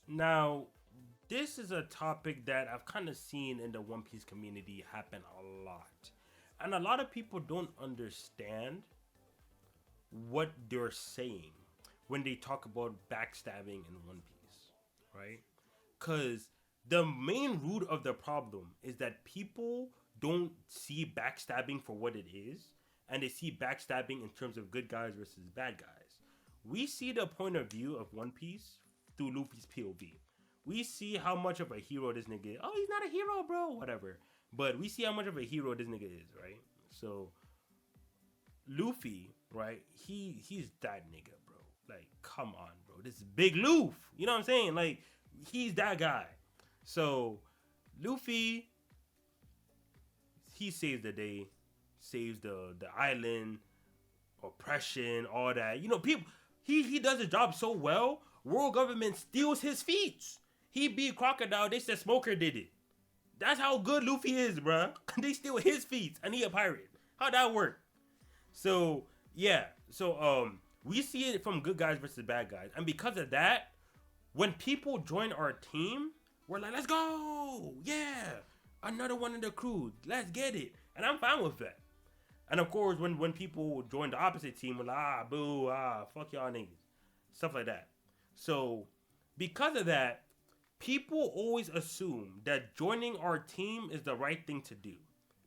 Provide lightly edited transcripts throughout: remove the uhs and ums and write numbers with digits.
Now, this is a topic that I've kind of seen in the One Piece community happen a lot. And a lot of people don't understand what they're saying when they talk about backstabbing in One Piece, right? Because the main root of the problem is that people don't see backstabbing for what it is, and they see backstabbing in terms of good guys versus bad guys. We see the point of view of One Piece through Luffy's POV. We see how much of a hero this nigga is. Oh, he's not a hero, bro. Whatever. But we see how much of a hero this nigga is, right? So Luffy, right? He's that nigga, bro. Like, come on, bro. This is Big Luffy. You know what I'm saying? Like, he's that guy. So Luffy, he saves the day, saves the island, oppression, all that. You know, people. He does his job so well. World government steals his feats. He beat Crocodile. They said Smoker did it. That's how good Luffy is, bruh. They steal his feats, and he a pirate. How'd that work? So yeah, we see it from good guys versus bad guys, and because of that, when people join our team, we're like, let's go, yeah, another one in the crew, let's get it, and I'm fine with that. And of course, when people join the opposite team, we're like, boo, fuck y'all niggas, stuff like that. So because of that, people always assume that joining our team is the right thing to do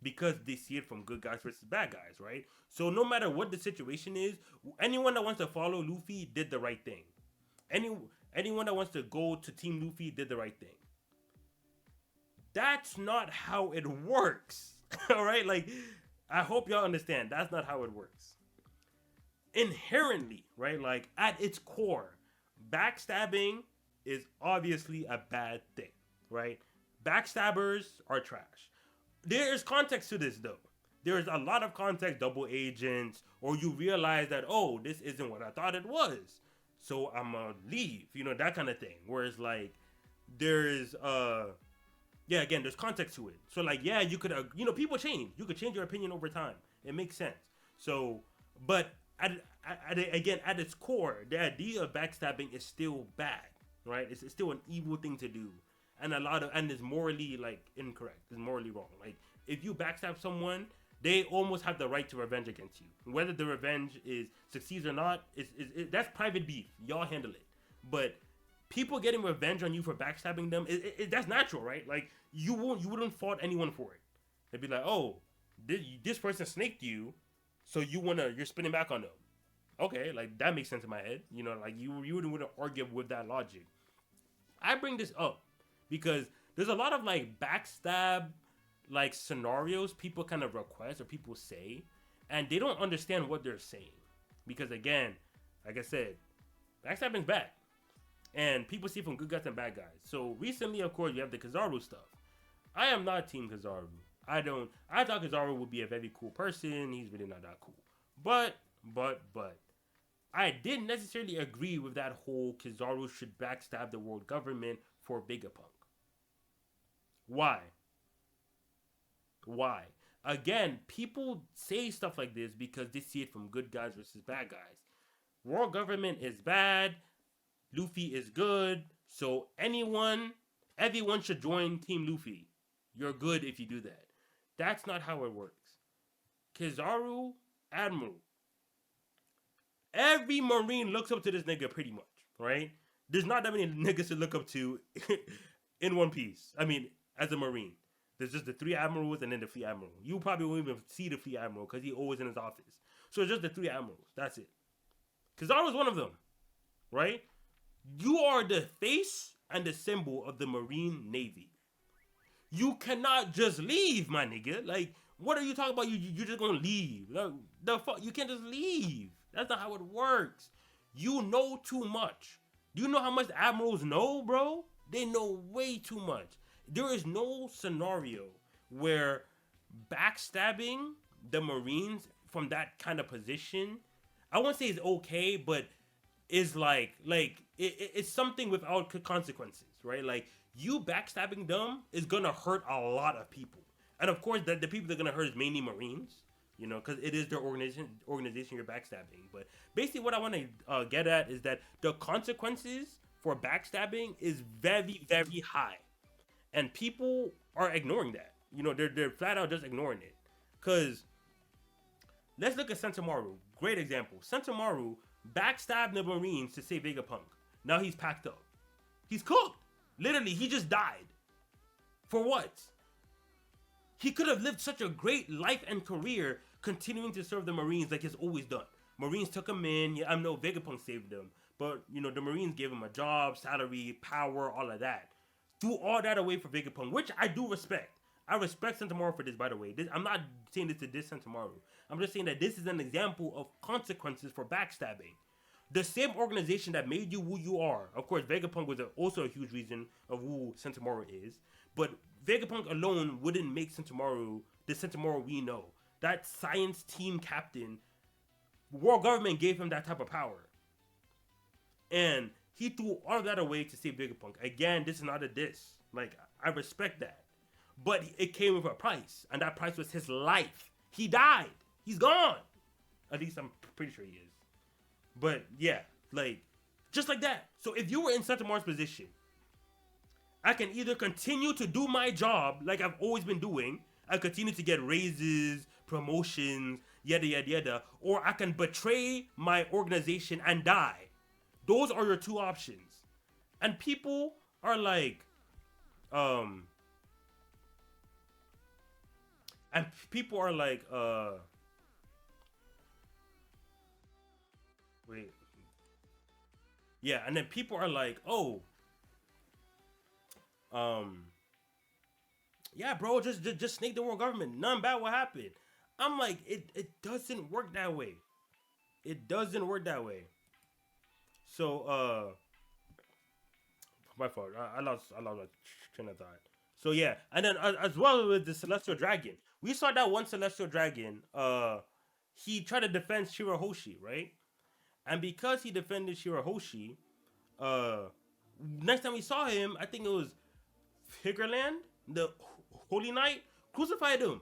because they see it from good guys versus bad guys, right? So no matter what the situation is, anyone that wants to follow Luffy did the right thing. Any anyone that wants to go to Team Luffy did the right thing. That's not how it works. All right? Like, I hope y'all understand. That's not how it works. Inherently, right? Like, at its core, backstabbing is obviously a bad thing, right? Backstabbers are trash. There is context to this, though. There is a lot of context, double agents, or you realize that, oh, this isn't what I thought it was. So I'm gonna leave, that kind of thing. Whereas, like, there's yeah, again, there's context to it. So like, yeah, you could, people change. You could change your opinion over time. It makes sense. So, but again, at its core, the idea of backstabbing is still bad, right? It's still an evil thing to do, and it's morally like incorrect. It's morally wrong. Like if you backstab someone, they almost have the right to revenge against you. Whether the revenge is succeeds or not, that's private beef. Y'all handle it. But people getting revenge on you for backstabbing them, that's natural, right? Like you wouldn't fault anyone for it. They'd be like, oh, this person snaked you, so you're spinning back on them. Okay, like that makes sense in my head. Like you wouldn't argue with that logic. I bring this up because there's a lot of like backstab like scenarios people kind of request or people say, and they don't understand what they're saying. Because again, like I said, backstabbing's bad. And people see from good guys and bad guys. So recently, of course, you have the Kizaru stuff. I am not Team Kizaru. I thought Kizaru would be a very cool person. He's really not that cool. But, I didn't necessarily agree with that whole Kizaru should backstab the world government for Vegapunk. Why? Why? Again, people say stuff like this because they see it from good guys versus bad guys. World government is bad. Luffy is good. So everyone should join Team Luffy. You're good if you do that. That's not how it works. Kizaru, Admiral. Every Marine looks up to this nigga pretty much, right? There's not that many niggas to look up to in One Piece. I mean, as a Marine. There's just the 3 admirals and then the fleet admiral. You probably won't even see the fleet admiral because he's always in his office. So it's just the 3 admirals. That's it. Kizaru's one of them, right? You are the face and the symbol of the Marine Navy. You cannot just leave, my nigga. Like, what are you talking about? You're just gonna leave? The fuck? You can't just leave. That's not how it works. You know too much. Do you know how much admirals know, bro? They know way too much. There is no scenario where backstabbing the Marines from that kind of position, I won't say it's okay, but is it's something without consequences, right? Like you backstabbing them is gonna hurt a lot of people, and of course the people that are gonna hurt is mainly Marines, because it is their organization you're backstabbing. But basically, what I want to get at is that the consequences for backstabbing is very, very high, and people are ignoring that. They're flat out just ignoring it. Cause let's look at Sentamaru. Great example. Sentamaru backstabbed the Marines to save Vegapunk. Now he's packed up. He's cooked. Literally, he just died. For what? He could have lived such a great life and career continuing to serve the Marines like he's always done. Marines took him in. Yeah, I know Vegapunk saved him. But, the Marines gave him a job, salary, power, all of that. Threw all that away for Vegapunk, which I do respect. I respect Sentamaru for this, by the way. I'm not saying this to diss Sentamaru. I'm just saying that this is an example of consequences for backstabbing. The same organization that made you who you are. Of course, Vegapunk was also a huge reason of who Sentamaru is. But Vegapunk alone wouldn't make Sentamaru the Sentamaru we know. That science team captain, world government gave him that type of power. And he threw all of that away to save Vegapunk. Again, this is not a diss. Like, I respect that. But it came with a price. And that price was his life. He died. He's gone. At least I'm pretty sure he is. But yeah, like, just like that. So if you were in Sentamaru's position, I can either continue to do my job like I've always been doing. I continue to get raises, promotions, yada, yada, yada. Or I can betray my organization and die. Those are your two options. And people are like, wait. Yeah, and then people are like, oh, yeah, bro, just snake the world government. Nothing bad will happen. I'm like, it doesn't work that way. It doesn't work that way. So, my fault. I lost my train of thought. So yeah, and then as well with the Celestial Dragon, we saw that one Celestial Dragon. He tried to defend Shirahoshi, right? And because he defended Shirahoshi, next time we saw him, I think it was Figureland, the Holy Knight, crucified him.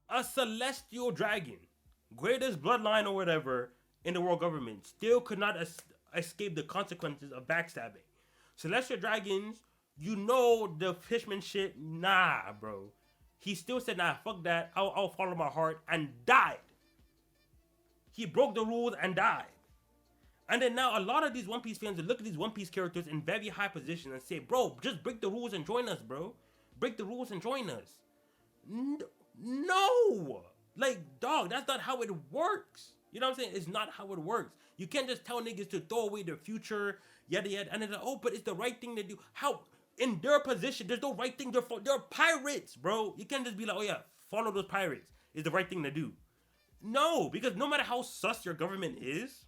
A Celestial Dragon, greatest bloodline or whatever in the world government, still could not escape the consequences of backstabbing. Celestial Dragons, the fishman shit, nah, bro. He still said, nah, fuck that, I'll follow my heart, and died. He broke the rules and died. And then now a lot of these One Piece fans look at these One Piece characters in very high position and say, bro, just break the rules and join us, bro. Break the rules and join us. No! Like, dog, that's not how it works. You know what I'm saying? It's not how it works. You can't just tell niggas to throw away their future, yada yada, and then, oh, but it's the right thing to do. How? In their position, there's no right thing. They're pirates, bro. You can't just be like, oh yeah, follow those pirates. It's the right thing to do. No, because no matter how sus your government is,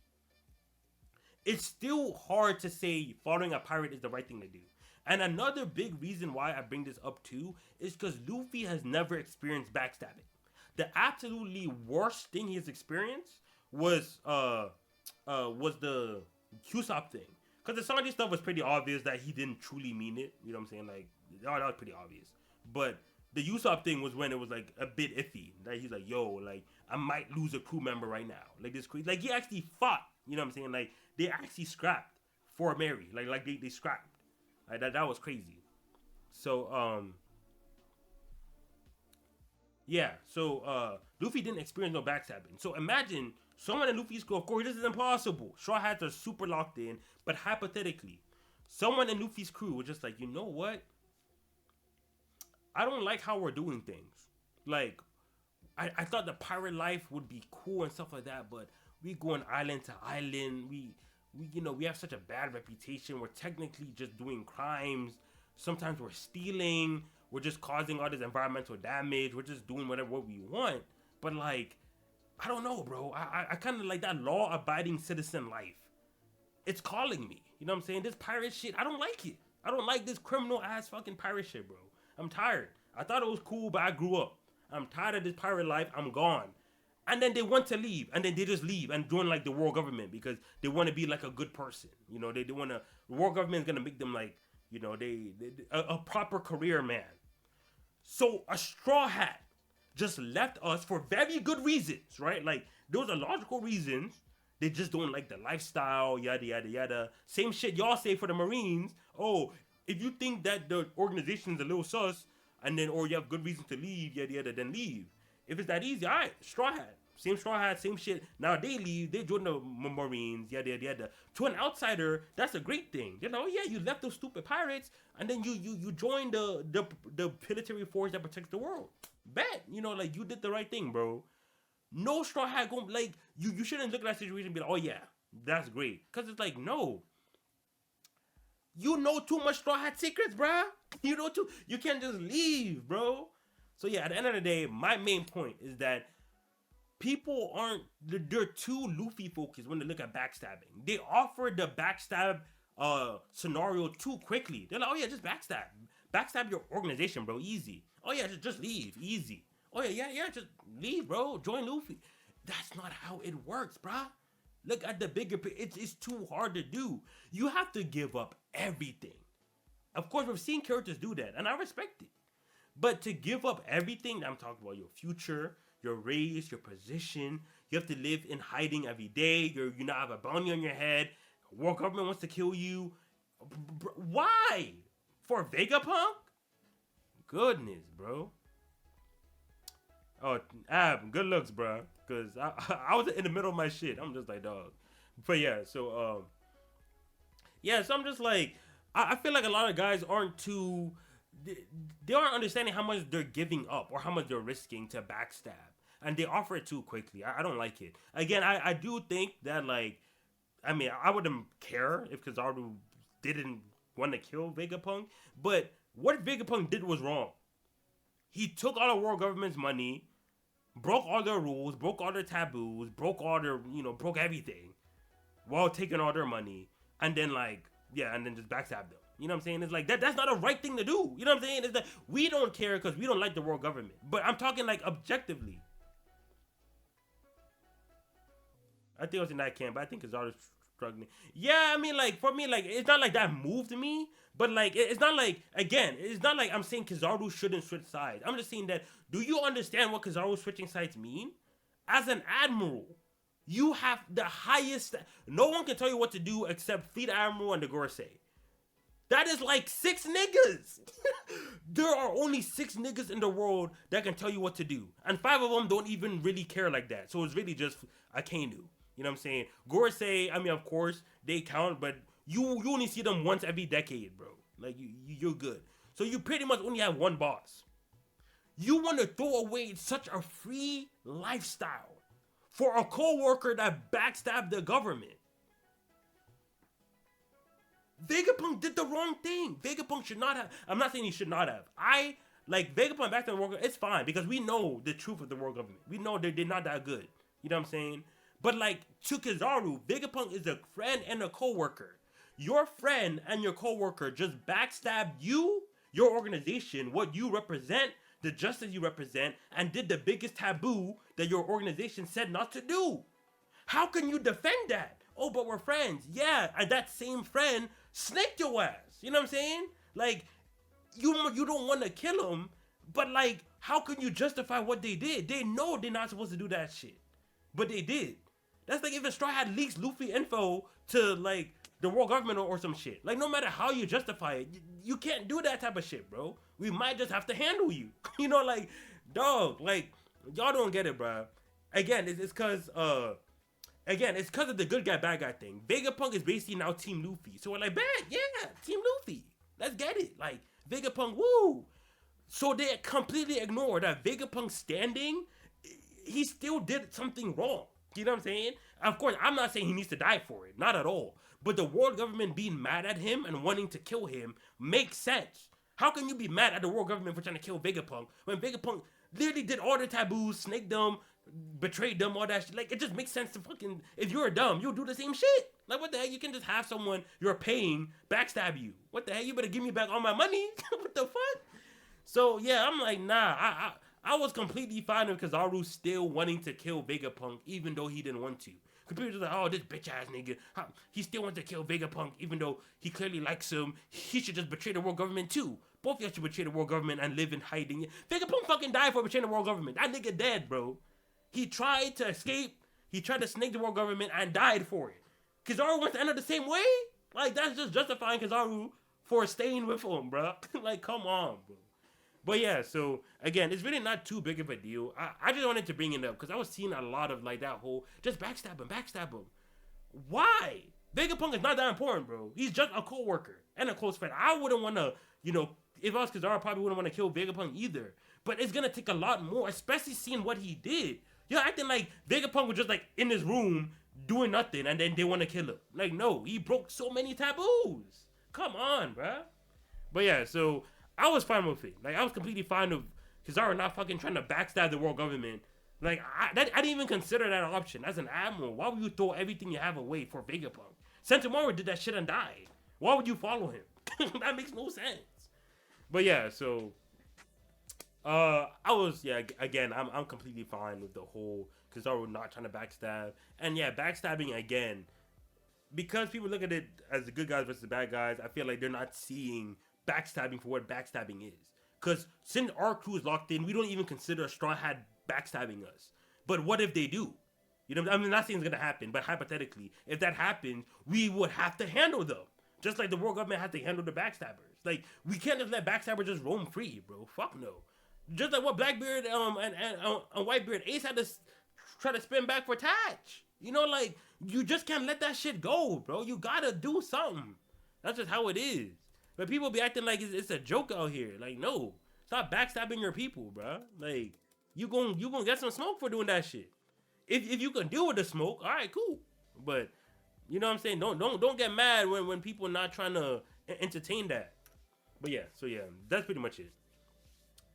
it's still hard to say following a pirate is the right thing to do. And another big reason why I bring this up too is because Luffy has never experienced backstabbing. The absolutely worst thing he has experienced was the Usopp thing. Because some of this stuff was pretty obvious that he didn't truly mean it. You know what I'm saying? Like, that was pretty obvious. But the Usopp thing was when it was like a bit iffy. That he's like, yo, like, I might lose a crew member right now. Like, this crazy. Like, he actually fought. You know what I'm saying? Like, they actually scrapped for Mary. Like they scrapped. Like, that was crazy. So, yeah. So, Luffy didn't experience no backstabbing. So, imagine someone in Luffy's crew. Of course, this is impossible. Straw Hats are super locked in. But hypothetically, someone in Luffy's crew was just like, you know what? I don't like how we're doing things. Like, I thought the pirate life would be cool and stuff like that, but we going island to island. We have such a bad reputation. We're technically just doing crimes. Sometimes we're stealing. We're just causing all this environmental damage. We're just doing whatever we want. But like, I don't know, bro. I kind of like that law-abiding citizen life. It's calling me. You know what I'm saying? This pirate shit, I don't like it. I don't like this criminal-ass fucking pirate shit, bro. I'm tired. I thought it was cool, but I grew up. I'm tired of this pirate life. I'm gone. And then they want to leave. And then they just leave and join like the world government because they want to be like a good person. You know, they want to, the world government is going to make them like, you know, a proper career man. So a Straw Hat just left us for very good reasons, right? Like, those are logical reasons. They just don't like the lifestyle, yada yada yada. Same shit y'all say for the Marines. Oh, if you think that the organization's a little sus, and then or you have good reason to leave, yada yada, then leave. If it's that easy, all right, straw hat. Same straw hat, same shit. Now they leave, they join the Marines, yada yada yada. To an outsider, that's a great thing. You know, yeah, you left those stupid pirates, and then you joined the military force that protects the world. Bet, you know, like you did the right thing, bro. No straw hat going like you shouldn't look at that situation and be like, oh yeah, that's great. Cause it's like, no. You know too much straw hat secrets, bruh. You know too you can't just leave, bro. So yeah, at the end of the day, my main point is that people aren't they're too Luffy focused when they look at backstabbing. They offer the backstab scenario too quickly. They're like, oh yeah, just backstab. Backstab your organization, bro. Easy. Oh yeah, just leave. Easy. Oh yeah, just leave, bro. Join Luffy. That's not how it works, bruh. Look at the bigger picture. It's too hard to do. You have to give up everything. Of course, we've seen characters do that, and I respect it. But to give up everything, I'm talking about your future, your race, your position. You have to live in hiding every day. You not have a bounty on your head. World government wants to kill you. Why? For Vegapunk? Goodness, bro. Oh, Ab, good looks, bro. Cause I was in the middle of my shit. I'm just like, dog. But yeah, so so I'm just like, I feel like a lot of guys aren't too. They aren't understanding how much they're giving up or how much they're risking to backstab, and they offer it too quickly. I don't like it. Again, I do think that like, I mean, I wouldn't care if Kizaru didn't want to kill Vegapunk, but what Vegapunk did was wrong. He took all the world government's money, broke all their rules, broke all their taboos, broke all their, broke everything while taking all their money. And then and then just backstab them. You know what I'm saying? It's like, that's not a right thing to do. You know what I'm saying? It's like, we don't care because we don't like the world government. But I'm talking like objectively. I think I was in that camp, but I think Kizaru's struggling. Yeah, I mean, like, for me, like, it's not like that moved me. But, like, it's not like, again, it's not like I'm saying Kizaru shouldn't switch sides. I'm just saying that, do you understand what Kizaru switching sides mean? As an admiral, you have the highest, no one can tell you what to do except Fleet Admiral and the Gorosei. That is like 6 niggas. There are only 6 niggas in the world that can tell you what to do. And 5 of them don't even really care like that. So it's really just Akainu. You know what I'm saying? Gorosei, I mean, of course, they count, but you only see them once every decade, bro. Like, you're good. So you pretty much only have one boss. You want to throw away such a free lifestyle for a co-worker that backstabbed the government. Vegapunk did the wrong thing. Vegapunk should not have. I'm not saying he should not have. Vegapunk backstabbed the world government. It's fine because we know the truth of the world government. We know they're not that good. You know what I'm saying? But to Kizaru, Vegapunk is a friend and a co-worker. Your friend and your co-worker just backstabbed you, your organization, what you represent, the justice you represent, and did the biggest taboo that your organization said not to do. How can you defend that? Oh, but we're friends. Yeah, and that same friend snaked your ass. You know what I'm saying? Like, you don't want to kill him, but how can you justify what they did? They know they're not supposed to do that shit, but they did. That's like if a Straw Hat leaks Luffy info to the world government or some shit. Like, no matter how you justify it, you can't do that type of shit, bro. We might just have to handle you. Dog, y'all don't get it, bro. Again, it's because it's because of the good guy, bad guy thing. Vegapunk is basically now Team Luffy. So we're like, bad, yeah, Team Luffy. Let's get it. Vegapunk, woo. So they completely ignore that Vegapunk standing, he still did something wrong. You know what I'm saying? Of course, I'm not saying he needs to die for it. Not at all. But the world government being mad at him and wanting to kill him makes sense. How can you be mad at the world government for trying to kill Vegapunk when Vegapunk literally did all the taboos, snaked them, betrayed them, all that shit? It just makes sense to fucking, if you're dumb, you'll do the same shit. What the heck? You can just have someone you're paying backstab you. What the heck? You better give me back all my money. What the fuck? So, yeah, I'm like, nah, I was completely fine with Kizaru still wanting to kill Vegapunk even though he didn't want to. People just like, oh, this bitch ass nigga, he still wants to kill Vegapunk even though he clearly likes him. He should just betray the world government too. Both of y'all should betray the world government and live in hiding. Vegapunk fucking died for betraying the world government. That nigga dead, bro. He tried to escape. He tried to snake the world government and died for it. Kizaru wants to end up the same way? Like, that's just justifying Kizaru for staying with him, bro. Like, come on, bro. But yeah, so again, it's really not too big of a deal. I just wanted to bring it up because I was seeing a lot of like that whole just backstab him. Why? Vegapunk is not that important, bro. He's just a co-worker and a close friend. I wouldn't want to, if I was Kizaru, I probably wouldn't want to kill Vegapunk either. But it's gonna take a lot more, especially seeing what he did. You're acting like Vegapunk was just like in his room doing nothing, and then they want to kill him. Like, no, he broke so many taboos. Come on, bruh. But yeah, so I was fine with it. Like, I was completely fine with Kizaru not fucking trying to backstab the world government. Like, I didn't even consider that option. As an admiral, why would you throw everything you have away for Vegapunk? Sentomaru did that shit and died. Why would you follow him? That makes no sense. But yeah, so again, I'm completely fine with the whole Kizaru not trying to backstab. And yeah, backstabbing again, because people look at it as the good guys versus the bad guys, I feel like they're not seeing backstabbing for what backstabbing is. Because since our crew is locked in, we don't even consider Straw Hat backstabbing us. But what if they do? I'm not saying it's gonna happen, but hypothetically, if that happens, we would have to handle them. Just like the world government has to handle the backstabbers. Like, we can't just let backstabbers just roam free, bro. Fuck no. Just like what Blackbeard and Whitebeard, Ace had to try to spin back for Tatch. Like, you just can't let that shit go, bro. You gotta do something. That's just how it is. But people be acting like it's a joke out here. Like, no. Stop backstabbing your people, bro. Like, you gonna get some smoke for doing that shit. If you can deal with the smoke, all right, cool. But you know what I'm saying? Don't get mad when people not trying to entertain that. But yeah, so yeah, that's pretty much it.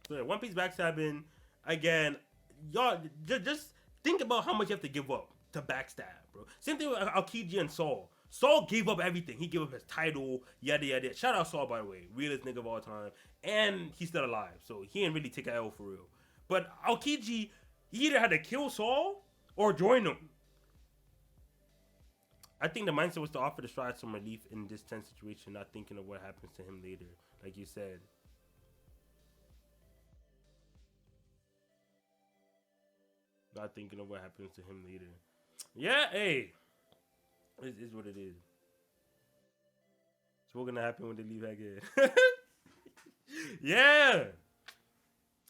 So yeah, One Piece backstabbing again. Y'all just think about how much you have to give up to backstab, bro. Same thing with Aokiji and Saul. Saul gave up everything. He gave up his title, yada yada. Shout out Saul, by the way, realest nigga of all time, and he's still alive, so he didn't really take an L for real. But Aokiji, he either had to kill Saul or join him. I think the mindset was to offer the Stride some relief in this tense situation, not thinking of what happens to him later, like you said. Not thinking of what happens to him later. Yeah, hey. It is what it is. So what's gonna happen when they leave again? Yeah.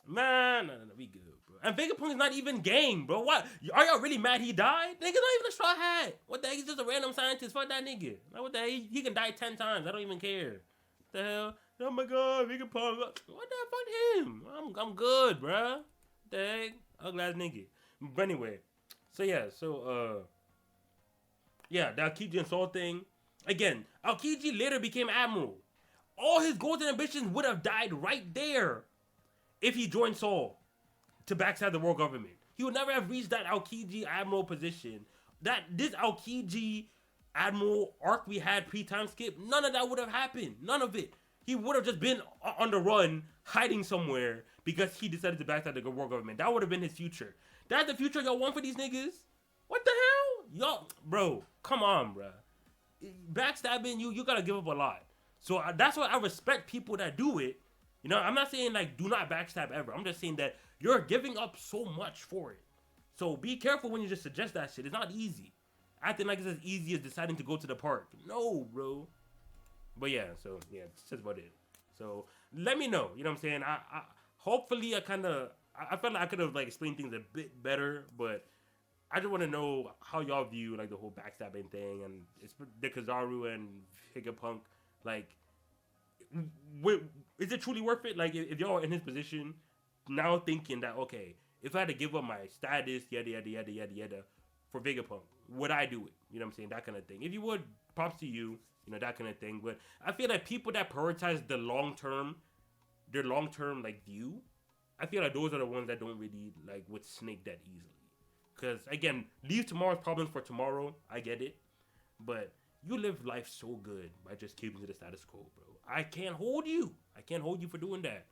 Man, no, we good, bro. And Vegapunk is not even gang, bro. What? Are y'all really mad he died? Nigga, not even a Straw Hat. What the heck? He's just a random scientist. Fuck that nigga. Like, what the heck? He can die 10 times. I don't even care. What the hell? Oh my god, Vegapunk. What the fuck him? I'm good, bro. What the heck? Ugly ass nigga. But anyway. So yeah, yeah, the Aokiji and Saul thing. Again, Aokiji later became Admiral. All his goals and ambitions would have died right there if he joined Saul to backstab the world government. He would never have reached that Aokiji Admiral position. This Aokiji Admiral arc we had pre-time skip, none of that would have happened. None of it. He would have just been on the run, hiding somewhere because he decided to backstab the world government. That would have been his future. That's the future y'all want for these niggas? What the hell? Y'all, bro, come on, bro. Backstabbing, you gotta give up a lot. So that's why I respect people that do it. I'm not saying like do not backstab ever. I'm just saying that you're giving up so much for it. So be careful when you just suggest that shit. It's not easy. Acting like it's as easy as deciding to go to the park. No, bro. But yeah, so yeah, that's just about it. So let me know. You know what I'm saying? I hopefully I felt like I could have like explained things a bit better, but I just want to know how y'all view like the whole backstabbing thing, and it's the Kizaru and Vegapunk. Like, is it truly worth it? Like, if y'all are in his position now, thinking that okay, if I had to give up my status, yada yada yada yada yada, for Vegapunk, would I do it? You know what I'm saying? That kind of thing. If you would, props to you. That kind of thing. But I feel like people that prioritize their long term like view, I feel like those are the ones that don't really like would snake that easily. Because again, leave tomorrow's problems for tomorrow. I get it, but you live life so good by just keeping to the status quo, bro. I can't hold you. I can't hold you for doing that.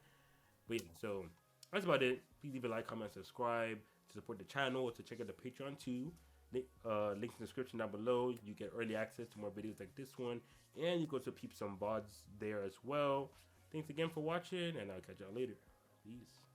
But yeah, so that's about it. Please leave a like, comment, subscribe to support the channel, to check out the Patreon too. Links in the description down below. You get early access to more videos like this one, and you go to peep some VODs there as well. Thanks again for watching, and I'll catch y'all later. Peace.